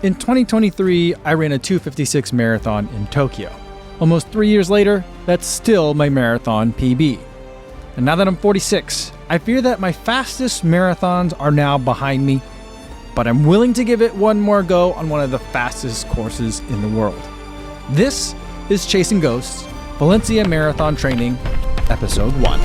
In 2023, I ran a 2:56 marathon in Tokyo. Almost 3 years later, that's still my marathon PB. And now that I'm 46, I fear that my fastest marathons are now behind me, but I'm willing to give it one more go on one of the fastest courses in the world. This is Chasing Ghosts, Valencia Marathon Training, Episode 1.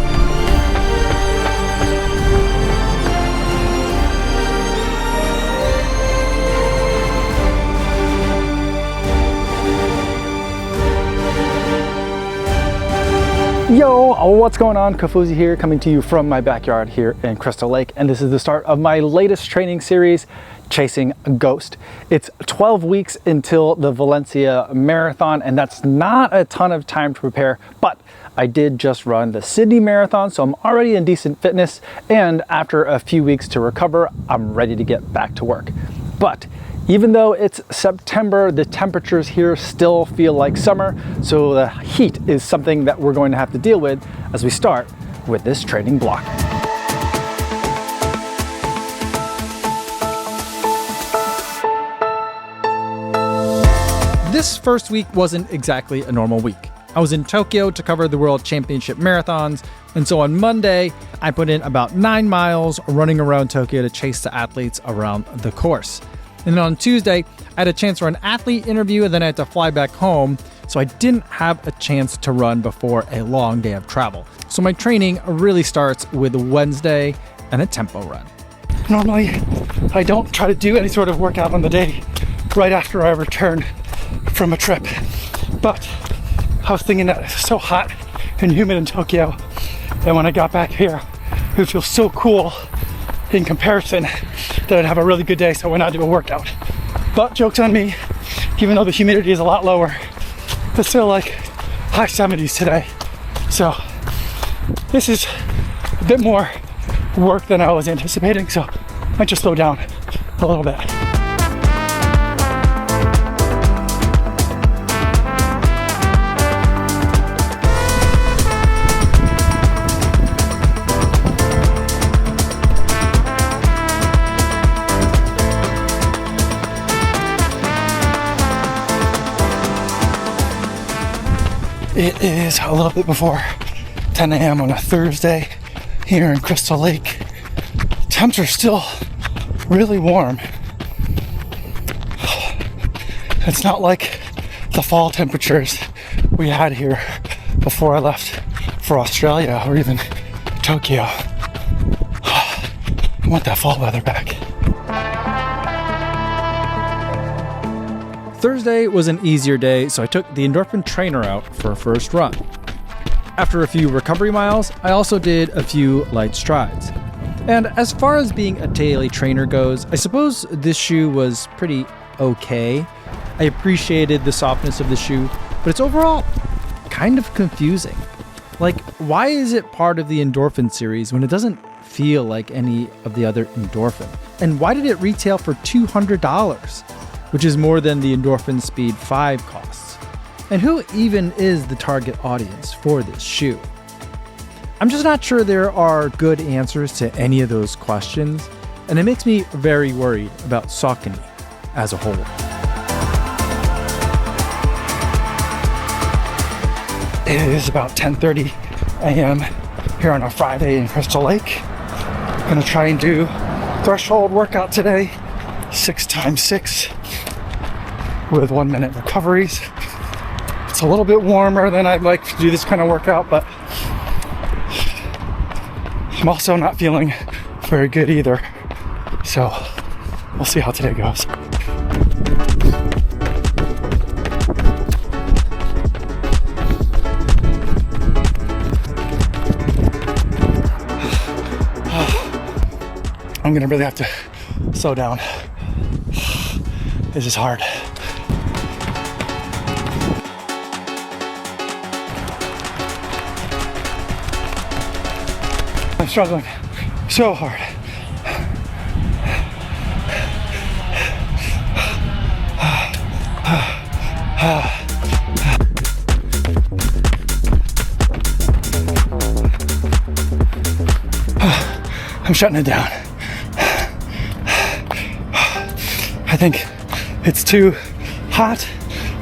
Yo, what's going on? Kofuzi here, coming to you from my backyard here in Crystal Lake, and this is the start of my latest training series, Chasing a Ghost. It's 12 weeks until the Valencia Marathon, and that's not a ton of time to prepare, but I did just run the Sydney Marathon, so I'm already in decent fitness, and after a few weeks to recover, I'm ready to get back to work. But even though it's September, the temperatures here still feel like summer, so the heat is something that we're going to have to deal with as we start with this training block. This first week wasn't exactly a normal week. I was in Tokyo to cover the World Championship Marathons, and so on Monday, I put in about 9 miles running around Tokyo to chase the athletes around the course. And then on Tuesday, I had a chance for an athlete interview, and then I had to fly back home, so I didn't have a chance to run before a long day of travel. So my training really starts with Wednesday and a tempo run. Normally, I don't try to do any sort of workout on the day right after I return from a trip, but I was thinking that it's so hot and humid in Tokyo, and when I got back here, it would feel so cool in comparison that I'd have a really good day, so I went out to do a workout. But joke's on me, even though the humidity is a lot lower, it's still like high 70s today. So this is a bit more work than I was anticipating, so I might just slow down a little bit. It is a little bit before 10 a.m. on a Thursday here in Crystal Lake. Temps are still really warm. It's not like the fall temperatures we had here before I left for Australia or even Tokyo. I want that fall weather back. Thursday was an easier day, so I took the endorphin trainer out for a first run. After a few recovery miles, I also did a few light strides. And as far as being a daily trainer goes, I suppose this shoe was pretty okay. I appreciated the softness of the shoe, but it's overall kind of confusing. Like, why is it part of the endorphin series when it doesn't feel like any of the other endorphin? And why did it retail for $200? Which is more than the Endorphin Speed 5 costs. And who even is the target audience for this shoe? I'm just not sure there are good answers to any of those questions, and it makes me very worried about Saucony as a whole. It is about 10:30 a.m. here on a Friday in Crystal Lake. I'm gonna try and do threshold workout today, 6x6. With 1 minute recoveries. It's a little bit warmer than I'd like to do this kind of workout, but I'm also not feeling very good either. So we'll see how today goes. I'm gonna really have to slow down. This is hard. I'm struggling so hard. I'm shutting it down. I think It's too hot.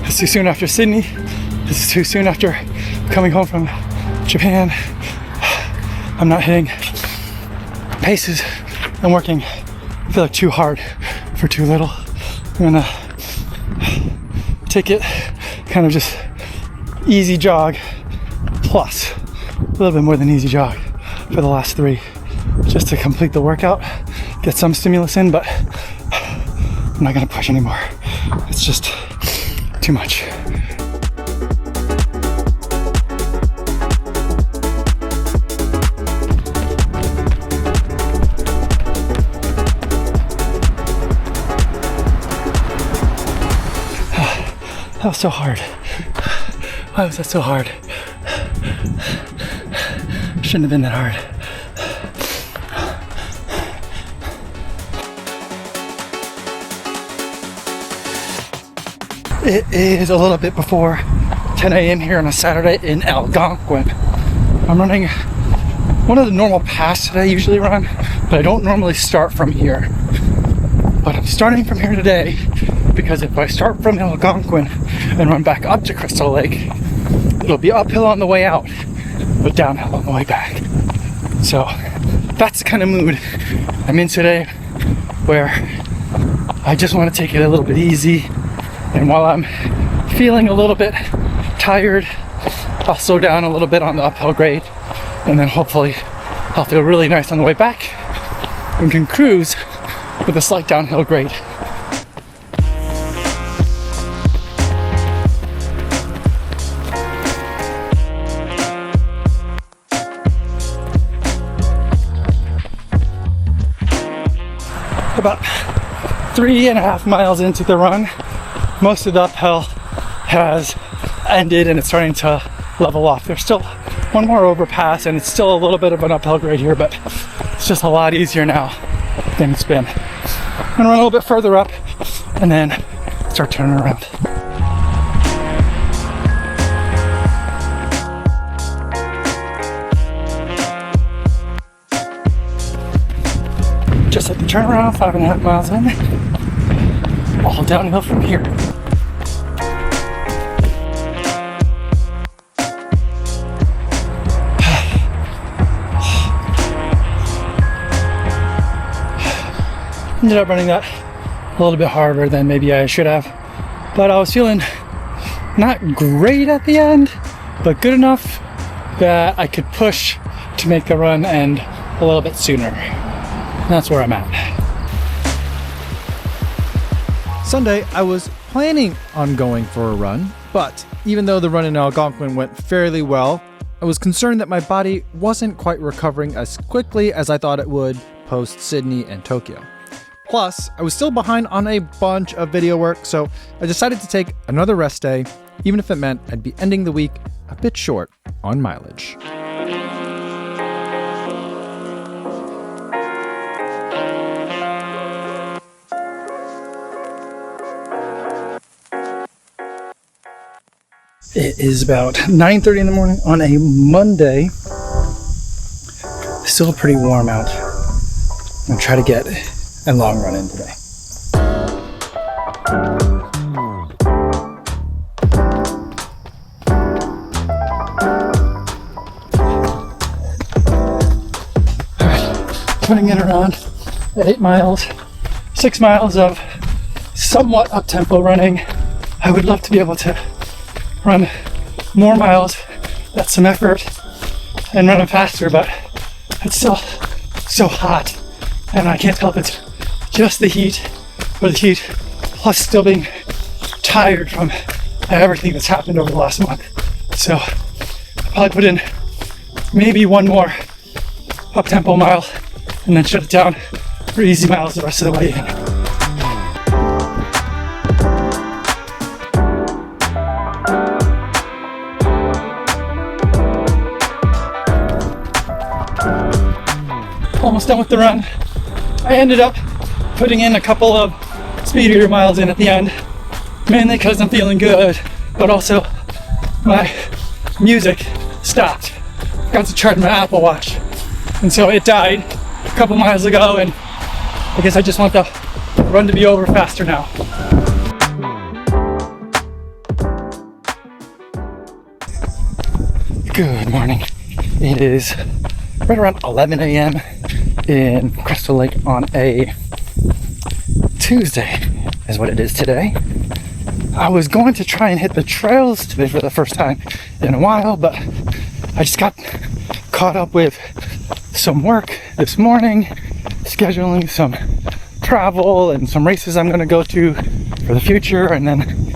It's too soon after Sydney. It's too soon after coming home from Japan. I'm not hitting paces. I'm working, I feel like, too hard for too little. I'm gonna take it kind of just easy jog plus a little bit more than easy jog for the last 3, just to complete the workout, get some stimulus in, but I'm not gonna push anymore. It's just too much. That was so hard. Why was that so hard? Shouldn't have been that hard. It is a little bit before 10 a.m. here on a Saturday in Algonquin. I'm running one of the normal paths that I usually run, but I don't normally start from here. But I'm starting from here today because if I start from Algonquin and run back up to Crystal Lake, it'll be uphill on the way out, but downhill on the way back. So that's the kind of mood I'm in today, where I just want to take it a little bit easy. And while I'm feeling a little bit tired, I'll slow down a little bit on the uphill grade, and then hopefully I'll feel really nice on the way back and can cruise with a slight downhill grade. About 3.5 miles into the run, most of the uphill has ended and it's starting to level off. There's still one more overpass and it's still a little bit of an uphill grade here, but it's just a lot easier now than it's been. I'm gonna run a little bit further up and then start turning around. Just at the turnaround, 5.5 miles in, all downhill from here. Ended up running that a little bit harder than maybe I should have, but I was feeling not great at the end, but good enough that I could push to make the run end a little bit sooner. That's where I'm at. Sunday, I was planning on going for a run, but even though the run in Algonquin went fairly well, I was concerned that my body wasn't quite recovering as quickly as I thought it would post Sydney and Tokyo. Plus, I was still behind on a bunch of video work, so I decided to take another rest day, even if it meant I'd be ending the week a bit short on mileage. It is about 9:30 in the morning on a Monday. Still pretty warm out. I'm gonna try to get a long run in today. Alright, putting it around at 8 miles, 6 miles of somewhat up-tempo running. I would love to be able to run more miles at some effort and run them faster, but it's still so hot, and I can't tell if it's just the heat or the heat plus still being tired from everything that's happened over the last month. So I'll probably put in maybe one more up-tempo mile and then shut it down for easy miles the rest of the way in. Almost done with the run. I ended up putting in a couple of speedier miles in at the end, mainly because I'm feeling good, but also my music stopped. I forgot to charge my Apple Watch, and so it died a couple miles ago, and I guess I just want the run to be over faster now. Good morning. It is right around 11 a.m. in Crystal Lake on a Tuesday is what it is today. I was going to try and hit the trails today for the first time in a while, but I just got caught up with some work this morning, scheduling some travel and some races I'm going to go to for the future, and then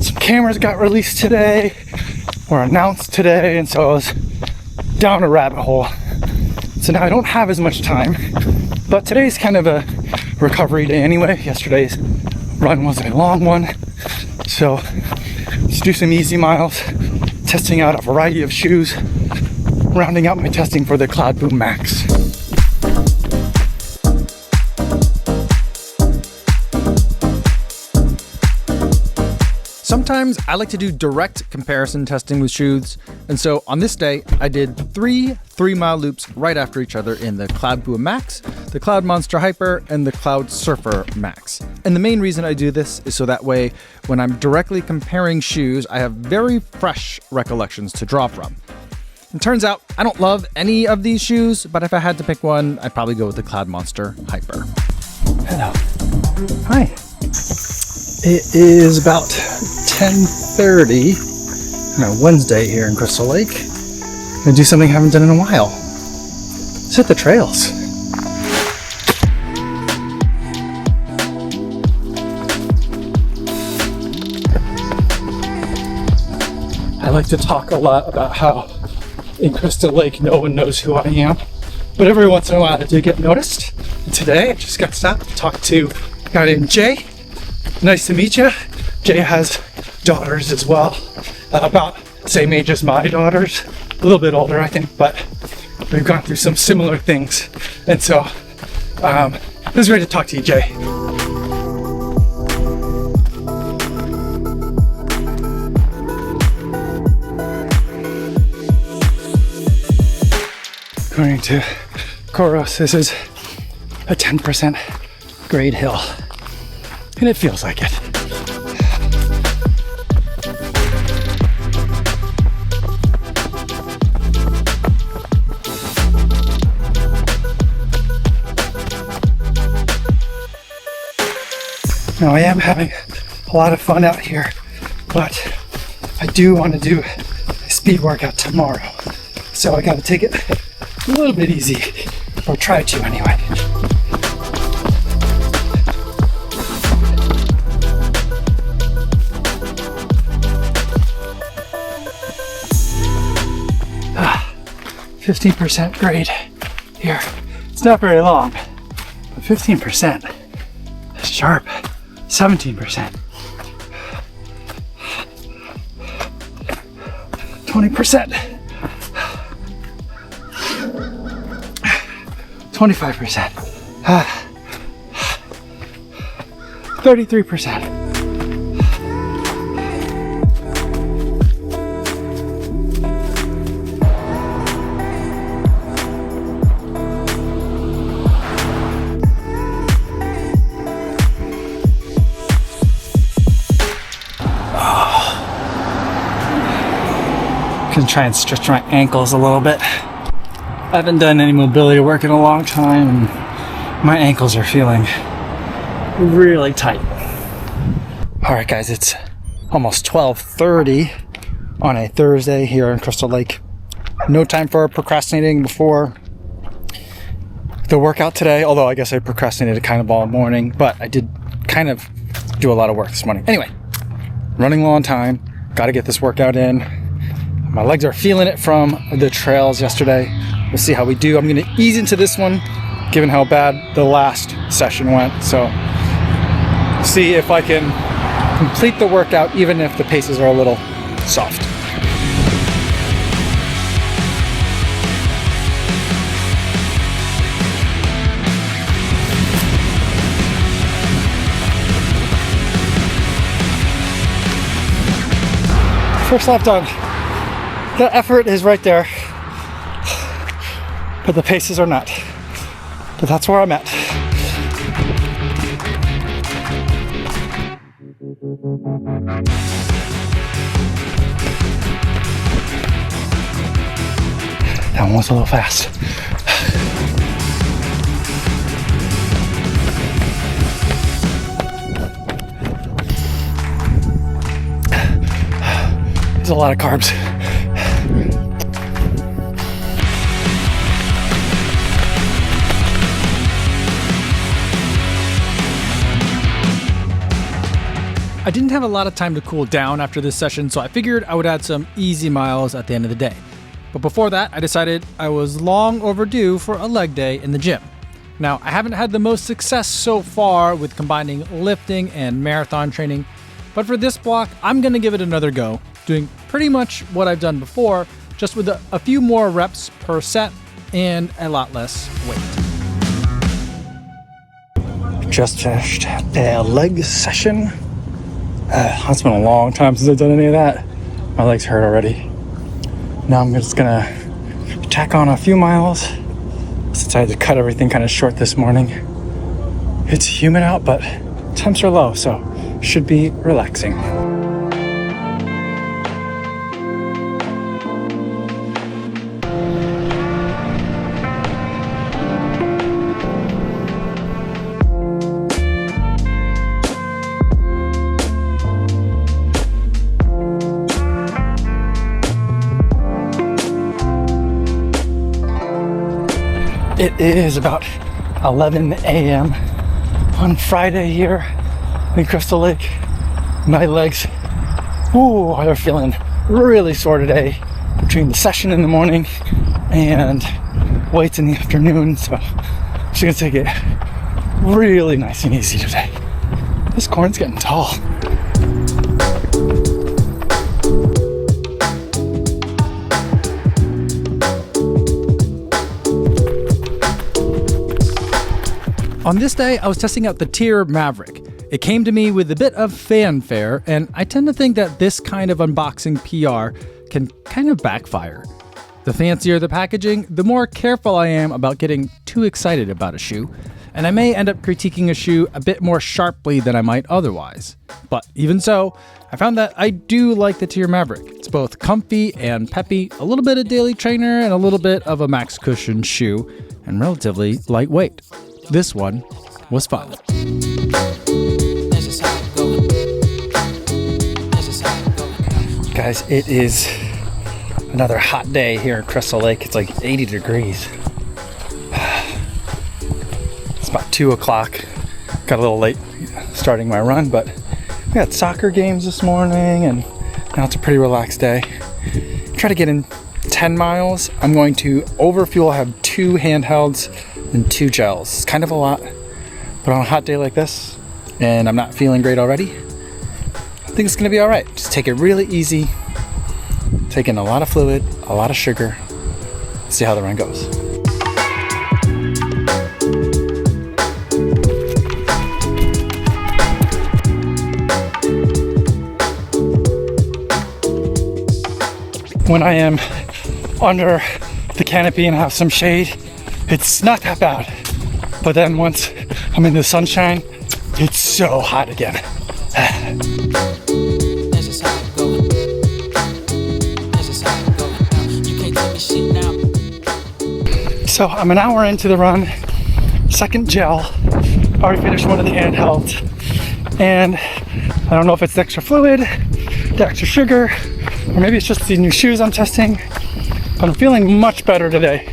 some cameras got released today or announced today, and so I was down a rabbit hole. So now I don't have as much time, but today's kind of a recovery day anyway. Yesterday's run was a long one, so let's do some easy miles, testing out a variety of shoes, rounding out my testing for the Cloud Boom Max. Sometimes I like to do direct comparison testing with shoes, and so on this day I did 3-mile loops right after each other in the Cloud Boom Max, the Cloud Monster Hyper, and the Cloud Surfer Max. And the main reason I do this is so that way when I'm directly comparing shoes, I have very fresh recollections to draw from. It turns out I don't love any of these shoes, but if I had to pick one, I'd probably go with the Cloud Monster Hyper. Hello. Hi. It is about 10:30 on a Wednesday here in Crystal Lake. I'm gonna do something I haven't done in a while. Let's hit the trails. I like to talk a lot about how in Crystal Lake no one knows who I am, but every once in a while I do get noticed. And today I just got stopped to talk to a guy named Jay. Nice to meet you. Jay has daughters as well, about the same age as my daughters, a little bit older I think, but we've gone through some similar things, and so it was great to talk to you, Jay. According to Koros, this is a 10% grade hill, and it feels like it. Now I am having a lot of fun out here, but I do want to do a speed workout tomorrow, so I got to take it a little bit easy, or try to anyway. Ah, 15% grade here. It's not very long, but 15%. Sharp. 17%. 20%. 25%. 33%. Gonna try and stretch my ankles a little bit. I haven't done any mobility work in a long time, and my ankles are feeling really tight. All right, guys, it's almost 12:30 on a Thursday here in Crystal Lake. No time for procrastinating before the workout today, although I guess I procrastinated kind of all morning, but I did kind of do a lot of work this morning. Anyway, running low on time, got to get this workout in. My legs are feeling it from the trails yesterday. We'll see how we do. I'm going to ease into this one, given how bad the last session went. So, see if I can complete the workout, even if the paces are a little soft. First lap done. The effort is right there, but the paces are not. But that's where I'm at. That one was a little fast. There's a lot of carbs. I didn't have a lot of time to cool down after this session, so I figured I would add some easy miles at the end of the day. But before that, I decided I was long overdue for a leg day in the gym. Now, I haven't had the most success so far with combining lifting and marathon training, but for this block, I'm going to give it another go, doing pretty much what I've done before, just with a few more reps per set and a lot less weight. Just finished a leg session. It's been a long time since I've done any of that. My legs hurt already. Now I'm just gonna tack on a few miles since I had to cut everything kind of short this morning. It's humid out, but temps are low, so should be relaxing. It is about 11 a.m. on Friday here in Crystal Lake. My legs, they're feeling really sore today between the session in the morning and weights in the afternoon. So I'm just gonna take it really nice and easy today. This corn's getting tall. On this day, I was testing out the Tier Maverick. It came to me with a bit of fanfare, and I tend to think that this kind of unboxing PR can kind of backfire. The fancier the packaging, the more careful I am about getting too excited about a shoe, and I may end up critiquing a shoe a bit more sharply than I might otherwise. But even so, I found that I do like the Tier Maverick. It's both comfy and peppy, a little bit of daily trainer and a little bit of a max cushion shoe, and relatively lightweight. This one was fun. Guys, it is another hot day here in Crystal Lake. It's like 80 degrees. It's about 2 o'clock. Got a little late starting my run, but we had soccer games this morning and now it's a pretty relaxed day. Try to get in 10 miles. I'm going to overfuel, have 2 handhelds and 2 gels. It's kind of a lot, but on a hot day like this, and I'm not feeling great already, I think it's gonna be all right. Just take it really easy, take in a lot of fluid, a lot of sugar, see how the run goes. When I am under the canopy and have some shade, it's not that bad, but then once I'm in the sunshine, it's so hot again. So I'm an hour into the run, second gel, already finished one of the handhelds, and I don't know if it's the extra fluid, the extra sugar, or maybe it's just the new shoes I'm testing, but I'm feeling much better today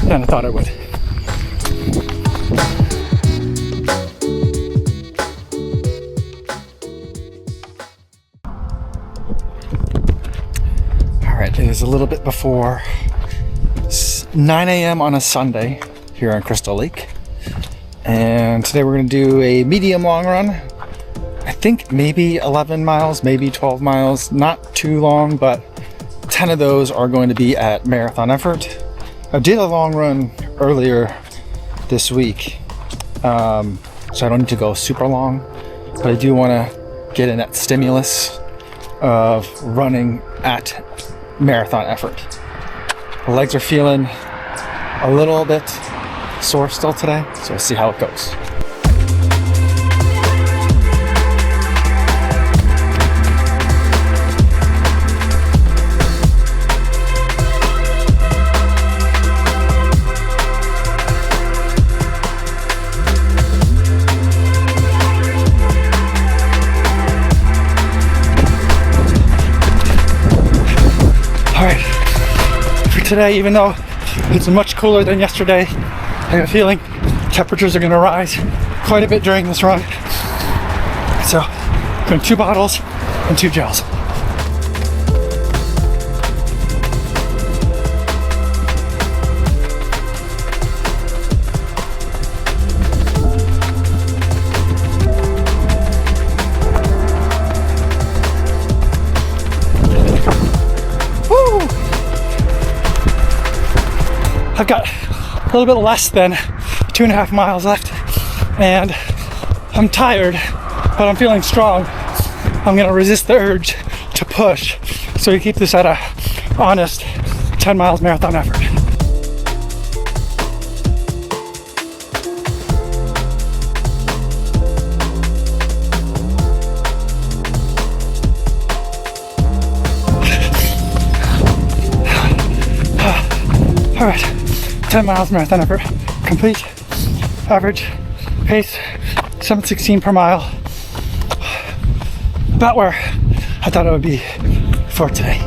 than I thought I would. All right, it is a little bit before 9 a.m. on a Sunday here in Crystal Lake. And today we're gonna do a medium long run. I think maybe 11 miles, maybe 12 miles, not too long, but 10 of those are going to be at marathon effort. I did a long run earlier this week, so I don't need to go super long, but I do want to get in that stimulus of running at marathon effort. The legs are feeling a little bit sore still today, so we'll see how it goes. All right, for today, even though it's much cooler than yesterday, I have a feeling temperatures are gonna rise quite a bit during this run. So, going 2 bottles and 2 gels. I've got a little bit less than 2.5 miles left, and I'm tired, but I'm feeling strong. I'm gonna resist the urge to push, so we keep this at a honest 10 miles marathon effort. All right. 10 miles marathon effort complete. Average pace 7:16 per mile. About where I thought it would be for today.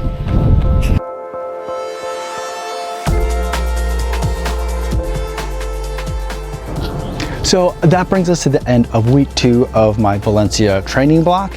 So that brings us to the end of week 2 of my Valencia training block.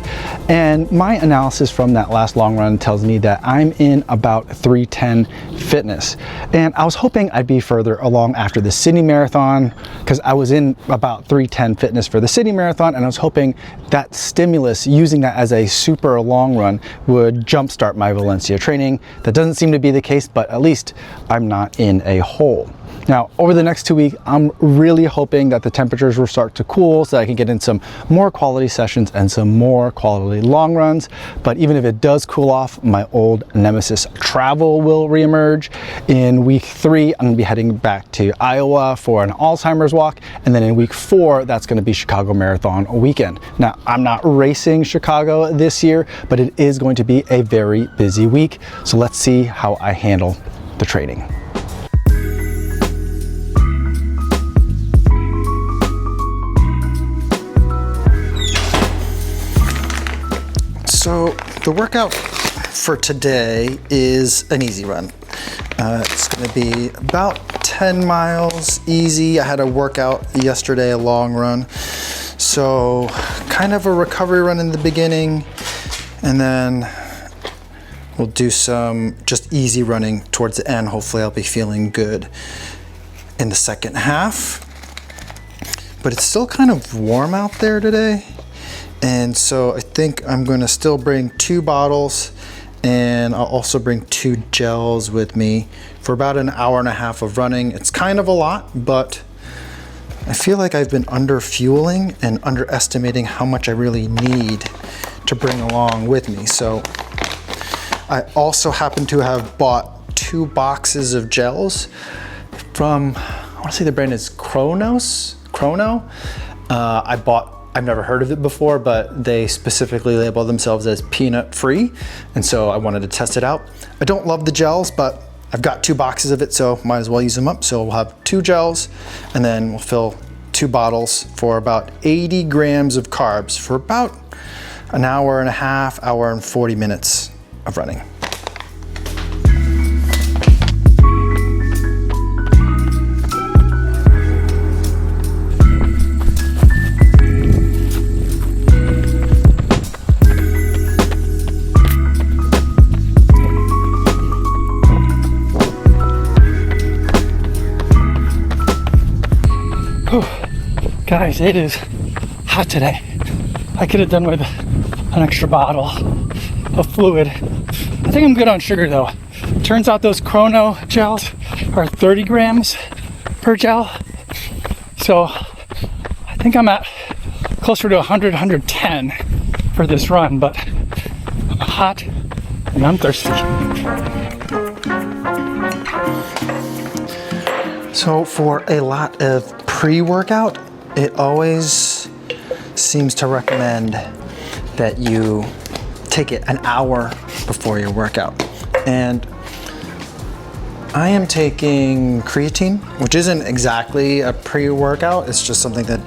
And my analysis from that last long run tells me that I'm in about 3:10 fitness. And I was hoping I'd be further along after the Sydney Marathon, because I was in about 3:10 fitness for the Sydney Marathon, and I was hoping that stimulus, using that as a super long run, would jumpstart my Valencia training. That doesn't seem to be the case, but at least I'm not in a hole. Now, over the next 2 weeks, I'm really hoping that the temperatures will start to cool so I can get in some more quality sessions and some more quality long runs. But even if it does cool off, my old nemesis travel will reemerge. In week 3, I'm gonna be heading back to Iowa for an Alzheimer's walk. And then in week 4, that's gonna be Chicago Marathon weekend. Now, I'm not racing Chicago this year, but it is going to be a very busy week. So let's see how I handle the training. So the workout for today is an easy run. It's gonna be about 10 miles easy. I had a workout yesterday, a long run. So kind of a recovery run in the beginning, and then we'll do some just easy running towards the end. Hopefully I'll be feeling good in the second half. But it's still kind of warm out there today. And so I think I'm gonna still bring 2 bottles, and I'll also bring 2 gels with me for about an hour and a half of running. It's kind of a lot, but I feel like I've been under fueling and underestimating how much I really need to bring along with me. So I also happen to have bought 2 boxes of gels from, I wanna say the brand is Chrono. I've never heard of it before, but they specifically label themselves as peanut free. And so I wanted to test it out. I don't love the gels, but I've got 2 boxes of it, so might as well use them up. So we'll have 2 gels, and then we'll fill 2 bottles for about 80 grams of carbs for about an hour and a half, hour and 40 minutes of running. Guys, it is hot today. I could have done with an extra bottle of fluid. I think I'm good on sugar though. Turns out those Chrono gels are 30 grams per gel. So I think I'm at closer to 100, 110 for this run, but I'm hot and I'm thirsty. So for a lot of pre-workout, it always seems to recommend that you take it an hour before your workout. And I am taking creatine, which isn't exactly a pre-workout, it's just something that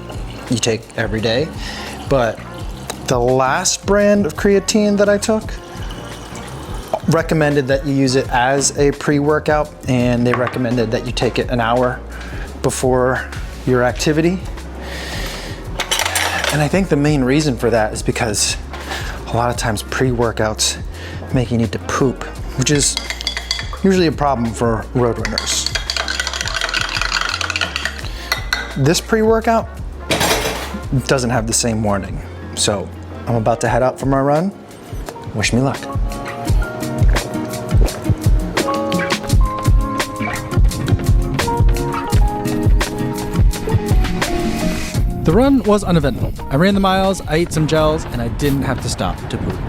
you take every day. But the last brand of creatine that I took recommended that you use it as a pre-workout, and they recommended that you take it an hour before your activity. And I think the main reason for that is because a lot of times pre-workouts make you need to poop, which is usually a problem for road runners. This pre-workout doesn't have the same warning. So I'm about to head out for my run. Wish me luck. The run was uneventful. I ran the miles, I ate some gels, and I didn't have to stop to poop.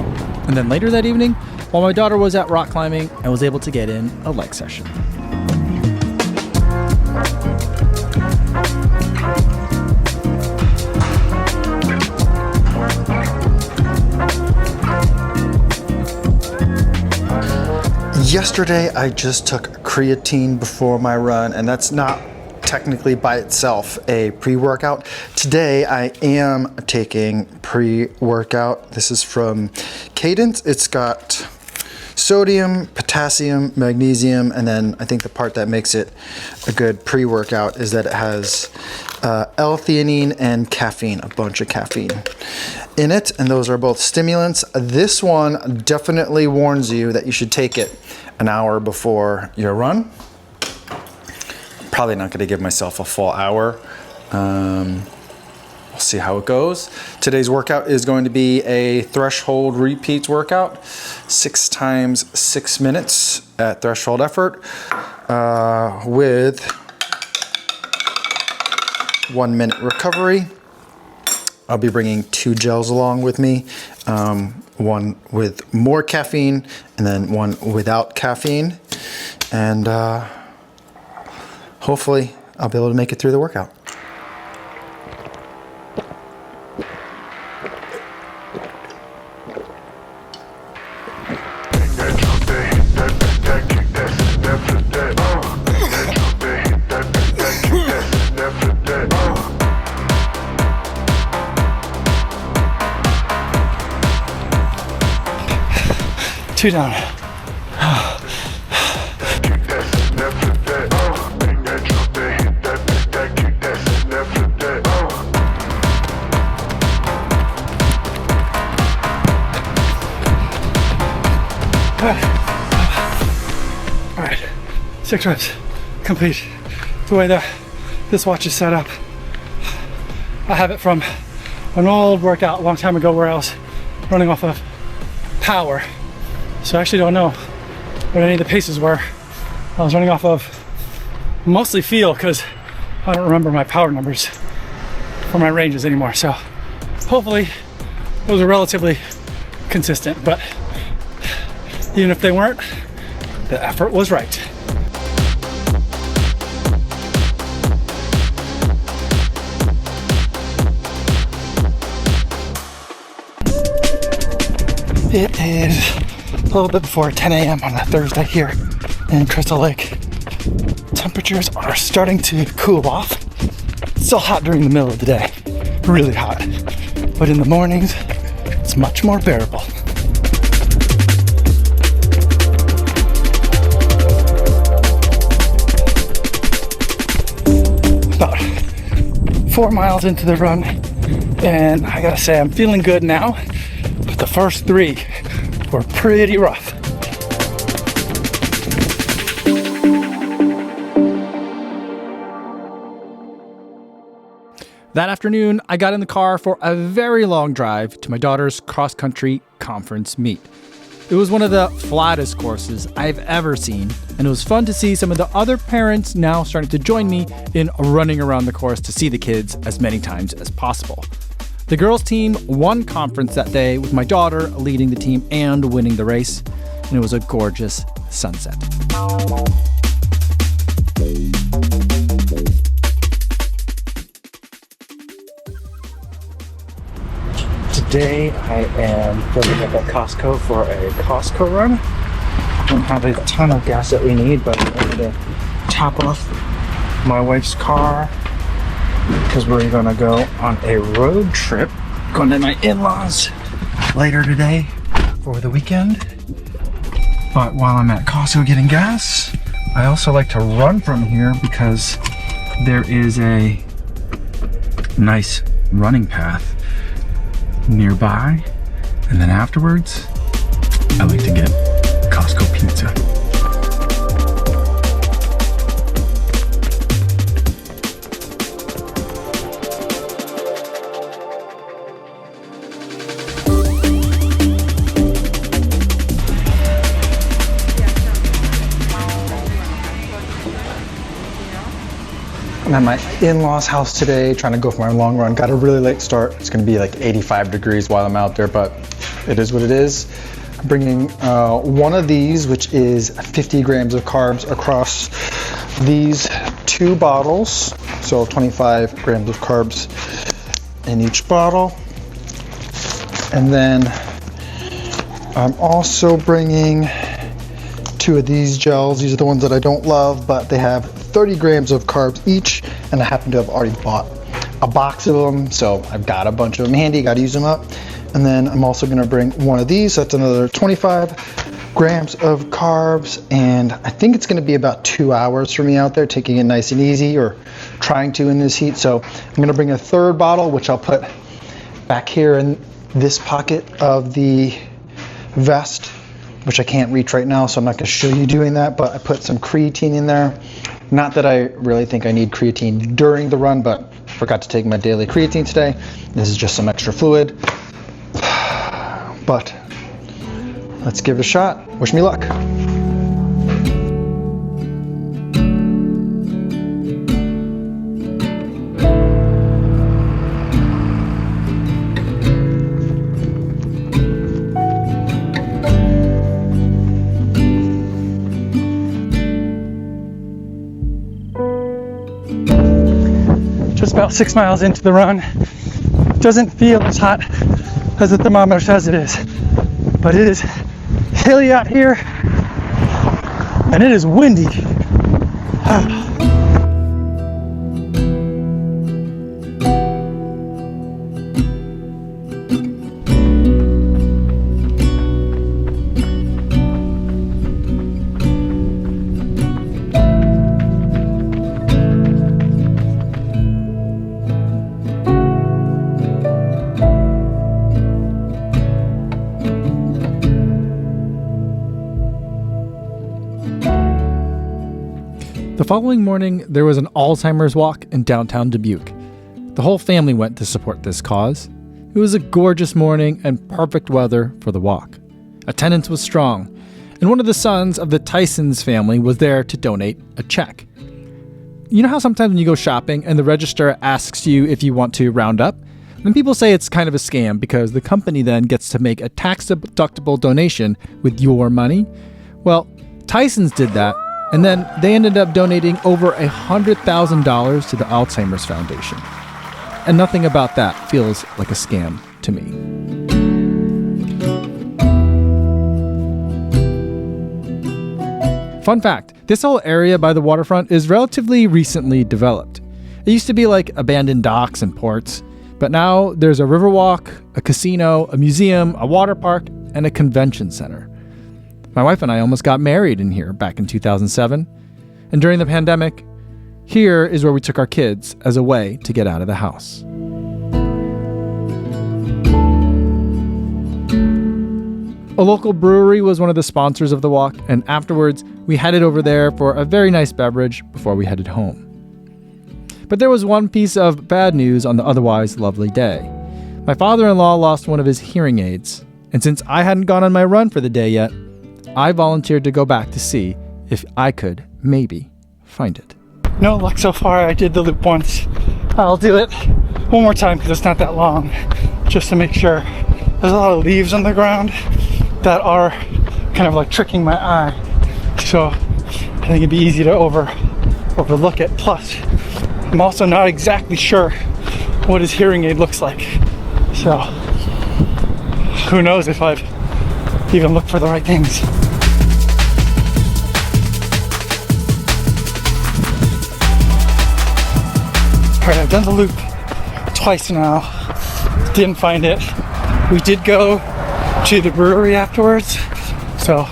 And then later that evening, while my daughter was at rock climbing, I was able to get in a leg session. Yesterday, I just took creatine before my run, and that's not technically by itself a pre-workout. Today, I am taking pre-workout. This is from Cadence. It's got sodium, potassium, magnesium, and then I think the part that makes it a good pre-workout is that it has L-theanine and caffeine, a bunch of caffeine in it, and those are both stimulants. This one definitely warns you that you should take it an hour before your run. Probably not going to give myself a full hour. We'll see how it goes. Today's workout is going to be a threshold repeats workout, 6 times 6 minutes at threshold effort, with 1 minute recovery. I'll be bringing 2 gels along with me, one with more caffeine and then one without caffeine. And hopefully I'll be able to make it through the workout. Two down. All right, 6 reps, complete. The way that this watch is set up, I have it from an old workout a long time ago where I was running off of power. So I actually don't know what any of the paces were. I was running off of mostly feel because I don't remember my power numbers for my ranges anymore. So hopefully those are relatively consistent, but even if they weren't, the effort was right. It is a little bit before 10 a.m. on a Thursday here in Crystal Lake. Temperatures are starting to cool off. It's still hot during the middle of the day, really hot. But in the mornings, it's much more bearable. About 4 miles into the run, and I gotta say, I'm feeling good now, but the first 3 were pretty rough. That afternoon, I got in the car for a very long drive to my daughter's cross-country conference meet. It was one of the flattest courses I've ever seen, and it was fun to see some of the other parents now starting to join me in running around the course to see the kids as many times as possible. The girls' team won conference that day with my daughter leading the team and winning the race, and it was a gorgeous sunset. Today I am filling up at Costco for a Costco run. Don't have a ton of gas that we need, but I'm going to top off my wife's car because we're gonna go on a road trip, going to my in-laws later today for the weekend. But while I'm at Costco getting gas, I also like to run from here because there is a nice running path nearby. And then afterwards, I like to get Costco pizza. I'm at my in-laws house today, trying to go for my long run. Got a really late start. It's gonna be like 85 degrees while I'm out there, but it is what it is. I'm bringing one of these, which is 50 grams of carbs across these 2 bottles. So 25 grams of carbs in each bottle. And then I'm also bringing 2 of these gels. These are the ones that I don't love, but they have 30 grams of carbs each, and I happen to have already bought a box of them, so I've got a bunch of them handy, got to use them up. And then I'm also going to bring one of these, that's another 25 grams of carbs, and I think it's going to be about 2 hours for me out there, taking it nice and easy, or trying to in this heat. So I'm going to bring a 3rd bottle, which I'll put back here in this pocket of the vest, which I can't reach right now, so I'm not going to show you doing that, but I put some creatine in there. Not that I really think I need creatine during the run, but forgot to take my daily creatine today. This is just some extra fluid. But let's give it a shot. Wish me luck. Just about 6 miles into the run. Doesn't feel as hot as the thermometer says it is, but it is hilly out here and it is windy. The following morning, there was an Alzheimer's walk in downtown Dubuque. The whole family went to support this cause. It was a gorgeous morning and perfect weather for the walk. Attendance was strong, and one of the sons of the Tyson's family was there to donate a check. You know how sometimes when you go shopping and the register asks you if you want to round up? And people say it's kind of a scam because the company then gets to make a tax-deductible donation with your money. Well, Tyson's did that, and then they ended up donating over $100,000 to the Alzheimer's Foundation. And nothing about that feels like a scam to me. Fun fact, this whole area by the waterfront is relatively recently developed. It used to be like abandoned docks and ports, but now there's a riverwalk, a casino, a museum, a water park, and a convention center. My wife and I almost got married in here back in 2007. And during the pandemic, here is where we took our kids as a way to get out of the house. A local brewery was one of the sponsors of the walk, and afterwards, we headed over there for a very nice beverage before we headed home. But there was one piece of bad news on the otherwise lovely day. My father-in-law lost one of his hearing aids, and since I hadn't gone on my run for the day yet, I volunteered to go back to see if I could maybe find it. No luck so far. I did the loop once. I'll do it one more time because it's not that long, just to make sure. There's a lot of leaves on the ground that are kind of like tricking my eye, so I think it'd be easy to overlook it. Plus, I'm also not exactly sure what his hearing aid looks like, so who knows if I've even looked for the right things. Alright, I've done the loop twice now, didn't find it. We did go to the brewery afterwards, so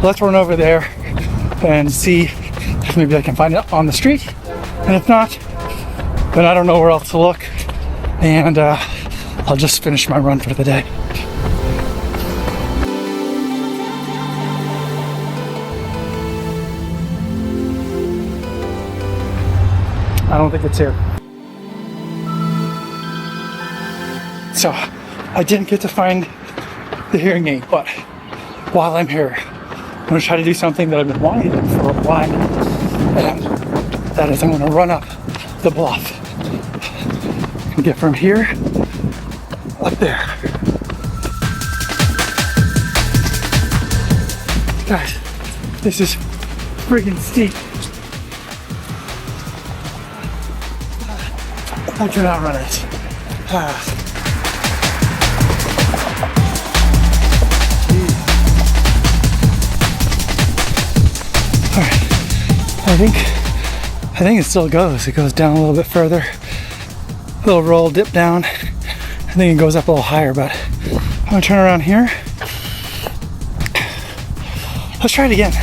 let's run over there and see if maybe I can find it on the street. And if not, then I don't know where else to look. And I'll just finish my run for the day. I don't think it's here. So I didn't get to find the hearing aid, but while I'm here, I'm gonna try to do something that I've been wanting to do for a while. And that is, I'm gonna run up the bluff and get from here up there. Guys, this is friggin' steep. I cannot run it. Alright, I think it still goes. It goes down a little bit further. A little roll, dip down. I think it goes up a little higher, but I'm gonna turn around here. Let's try it again.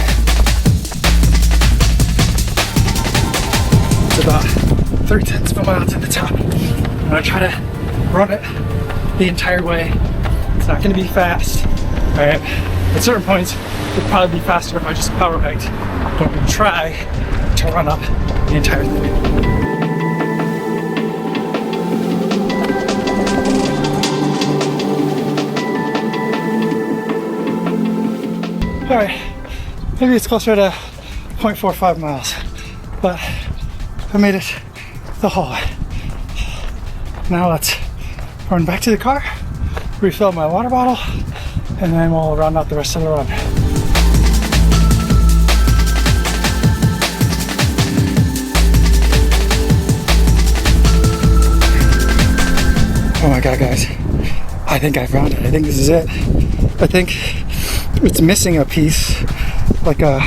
It's about 3/10 of a mile to the top. I'm gonna try to run it the entire way. It's not gonna be fast. Alright, at certain points, it'd probably be faster if I just power hiked. But I'm gonna try to run up the entire thing. Alright, maybe it's closer to 0.45 miles, but I made it the whole way. Now let's run back to the car, refill my water bottle, and then we'll round out the rest of the run. Oh my God, guys. I think I found it. I think this is it. I think it's missing a piece, like a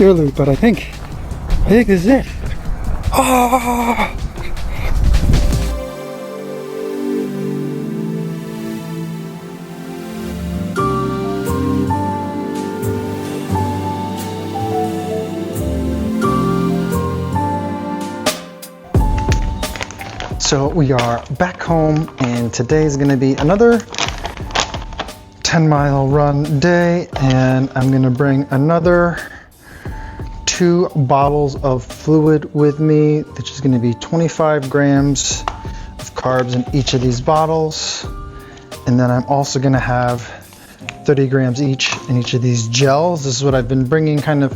ear loop, but I think this is it. Oh! So we are back home, and today is going to be another 10-mile run day, and I'm going to bring another 2 bottles of fluid with me, which is going to be 25 grams of carbs in each of these bottles, and then I'm also going to have 30 grams each in each of these gels. This is what I've been bringing kind of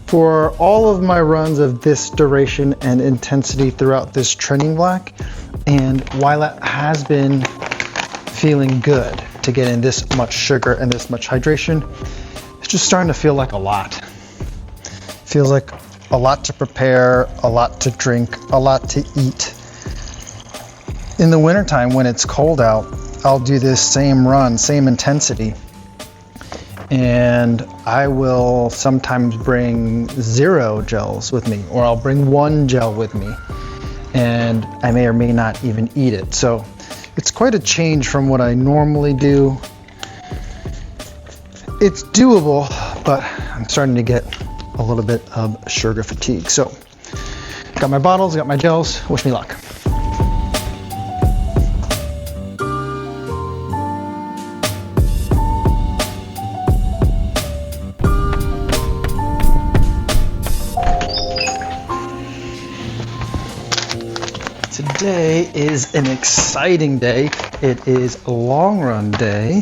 for all of my runs of this duration and intensity throughout this training block. And while it has been feeling good to get in this much sugar and this much hydration, it's just starting to feel like a lot. Feels like a lot to prepare, a lot to drink, a lot to eat. In the wintertime when it's cold out, I'll do this same run, same intensity, and I will sometimes bring 0 gels with me, or I'll bring 1 gel with me, and I may or may not even eat it. So it's quite a change from what I normally do. It's doable, but I'm starting to get a little bit of sugar fatigue. So got my bottles, got my gels, wish me luck. Today is an exciting day. It is a long run day,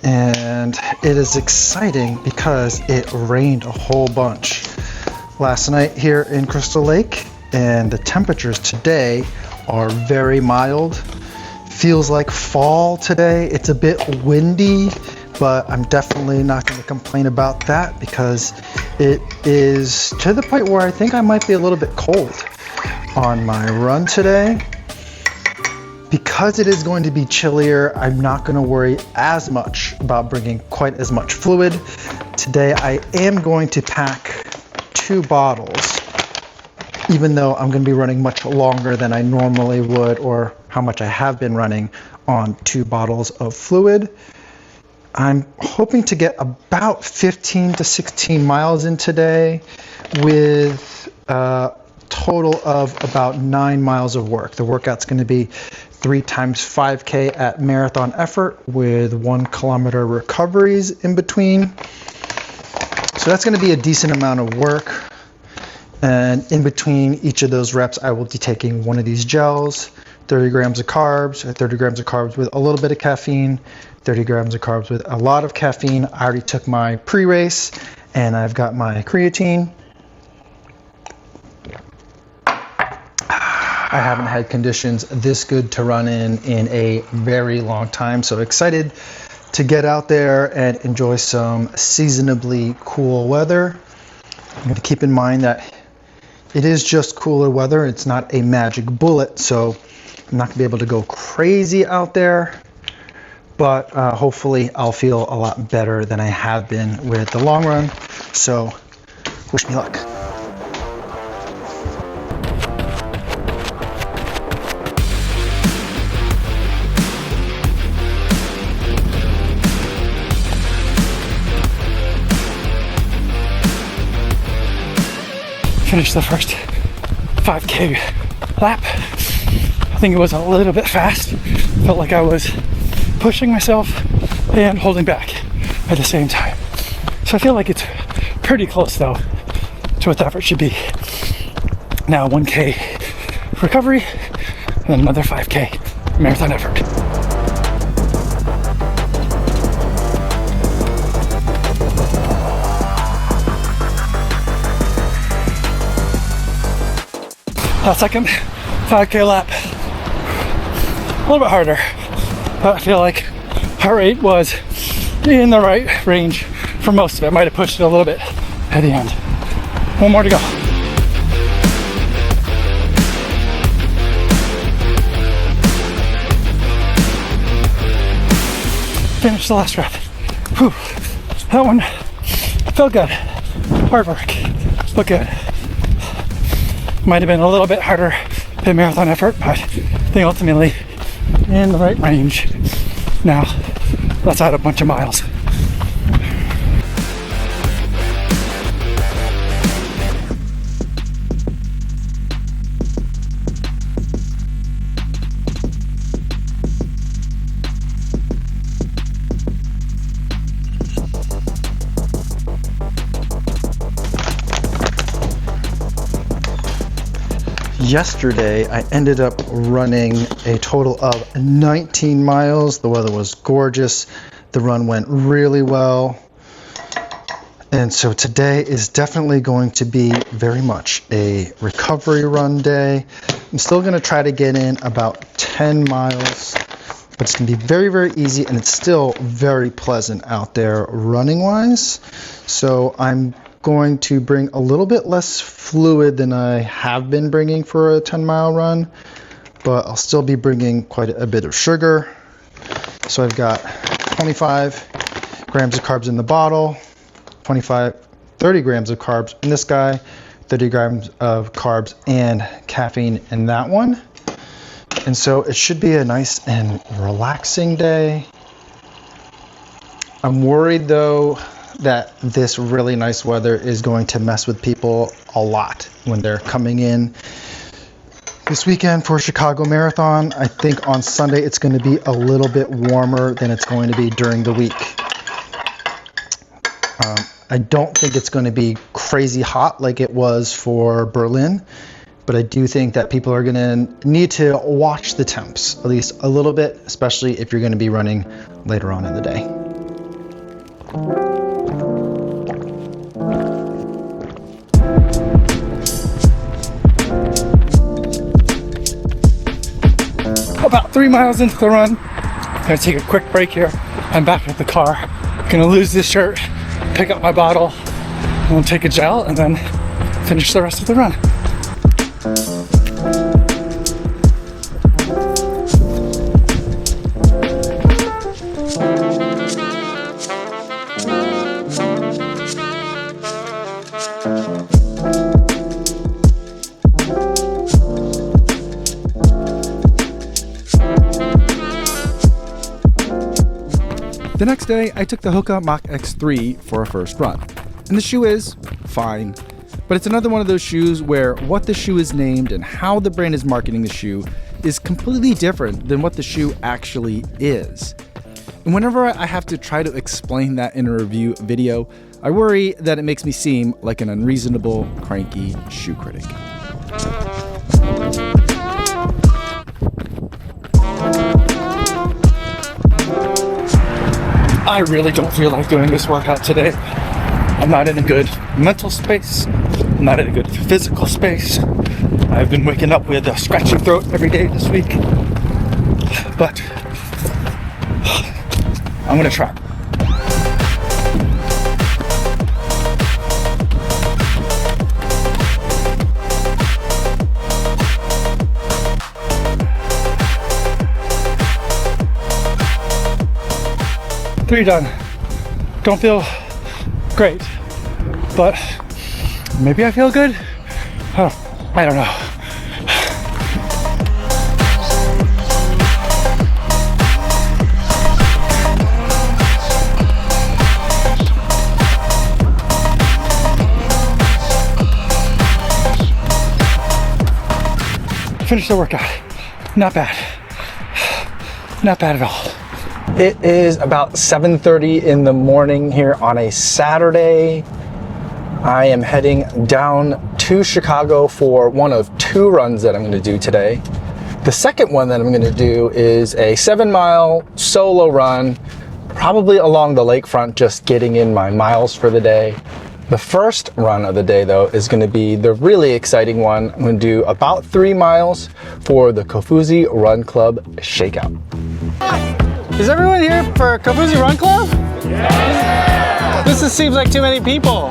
and it is exciting because it rained a whole bunch last night here in Crystal Lake, and the temperatures today are very mild. Feels like fall today. It's a bit windy, but I'm definitely not going to complain about that because it is to the point where I think I might be a little bit cold on my run today. Because it is going to be chillier, I'm not going to worry as much about bringing quite as much fluid. Today I am going to pack 2 bottles, even though I'm going to be running much longer than I normally would, or how much I have been running on 2 bottles of fluid. I'm hoping to get about 15 to 16 miles in today with a total of about 9 miles of work. The workout's going to be 3 times 5K at marathon effort with 1 kilometer recoveries in between. So that's going to be a decent amount of work. And in between each of those reps, I will be taking one of these gels, 30 grams of carbs, or 30 grams of carbs with a little bit of caffeine, 30 grams of carbs with a lot of caffeine. I already took my pre-race and I've got my creatine. I haven't had conditions this good to run in a very long time, so excited to get out there and enjoy some seasonably cool weather. I'm going to keep in mind that it is just cooler weather. It's not a magic bullet, so I'm not going to be able to go crazy out there, but hopefully I'll feel a lot better than I have been with the long run. So wish me luck. Finished the first 5K lap. I think it was a little bit fast. Felt like I was pushing myself and holding back at the same time. So I feel like it's pretty close though to what the effort should be. Now 1K recovery and then another 5K marathon effort. Second 5K lap, a little bit harder, but I feel like heart rate was in the right range for most of it. Might have pushed it a little bit at the end. One more to go. Finish the last rep. Whew. That one felt good. Hard work, but good. Might have been a little bit harder than marathon effort, but I think ultimately in the right range. Now, let's add a bunch of miles. Yesterday, I ended up running a total of 19 miles. The weather was gorgeous. The run went really well. And so today is definitely going to be very much a recovery run day. I'm still going to try to get in about 10 miles, but it's going to be very, very easy, and it's still very pleasant out there running wise. So I'm going to bring a little bit less fluid than I have been bringing for a 10-mile run, but I'll still be bringing quite a bit of sugar. So I've got 25 grams of carbs in the bottle, 30 grams of carbs in this guy, 30 grams of carbs and caffeine in that one. And so it should be a nice and relaxing day. I'm worried though that this really nice weather is going to mess with people a lot when they're coming in this weekend for Chicago Marathon. I think on Sunday it's going to be a little bit warmer than it's going to be during the week. I don't think it's going to be crazy hot like it was for Berlin, but I do think that people are going to need to watch the temps at least a little bit, especially if you're going to be running later on in the day. About 3 miles into the run, I'm gonna take a quick break here. I'm back at the car. Gonna lose this shirt, pick up my bottle, and then take a gel, and then finish the rest of the run. The next day, I took the Hoka Mach X3 for a first run. And the shoe is fine, but it's another one of those shoes where what the shoe is named and how the brand is marketing the shoe is completely different than what the shoe actually is. And whenever I have to try to explain that in a review video, I worry that it makes me seem like an unreasonable, cranky shoe critic. I really don't feel like doing this workout today. I'm not in a good mental space. I'm not in a good physical space. I've been waking up with a scratchy throat every day this week. But I'm gonna try. Three done. Don't feel great, but maybe I feel good. I don't know. Finish the workout. Not bad. Not bad at all. It is about 7:30 in the morning here on a Saturday. I am heading down to Chicago for one of two runs that I'm going to do today. The second one that I'm going to do is a 7-mile solo run, probably along the lakefront, just getting in my miles for the day. The first run of the day, though, is going to be the really exciting one. I'm going to do about 3 miles for the Kofuzi Run Club Shakeout. Is everyone here for Kofuzi Run Club? Yeah. This just seems like too many people.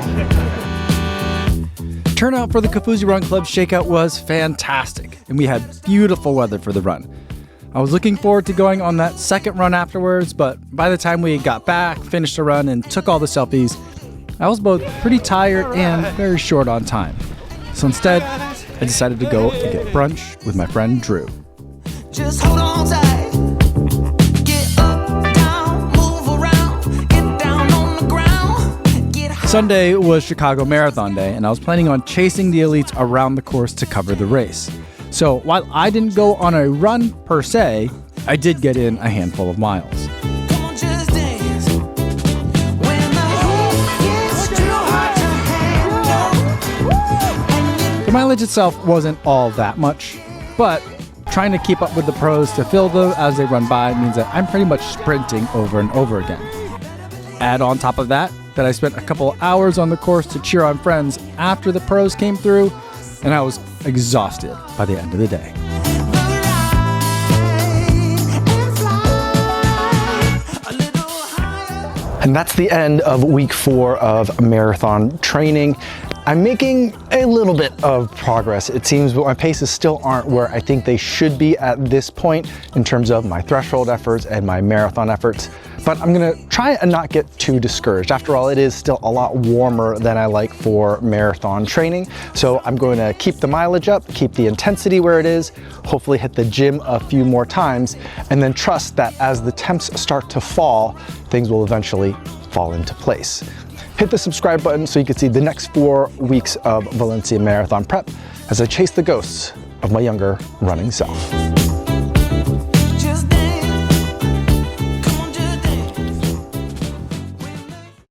Turnout for the Kofuzi Run Club Shakeout was fantastic, and we had beautiful weather for the run. I was looking forward to going on that second run afterwards, but by the time we got back, finished the run, and took all the selfies, I was both pretty tired and very short on time. So instead, I decided to go and get brunch with my friend Drew. Just hold on tight. Get up, down, move around, get down on the ground. Get high. Sunday was Chicago Marathon Day, and I was planning on chasing the elites around the course to cover the race. So while I didn't go on a run per se, I did get in a handful of miles. Come on, just dance. When the heat gets too hot to handle. The mileage itself wasn't all that much, but trying to keep up with the pros to fill them as they run by means that I'm pretty much sprinting over and over again. Add on top of that I spent a couple hours on the course to cheer on friends after the pros came through, and I was exhausted by the end of the day. And that's the end of week 4 of marathon training. I'm making a little bit of progress. It seems my paces still aren't where I think they should be at this point in terms of my threshold efforts and my marathon efforts, but I'm gonna try and not get too discouraged. After all, it is still a lot warmer than I like for marathon training. So I'm going to keep the mileage up, keep the intensity where it is, hopefully hit the gym a few more times, and then trust that as the temps start to fall, things will eventually fall into place. Hit the subscribe button so you can see the next 4 weeks of Valencia Marathon prep as I chase the ghosts of my younger running self.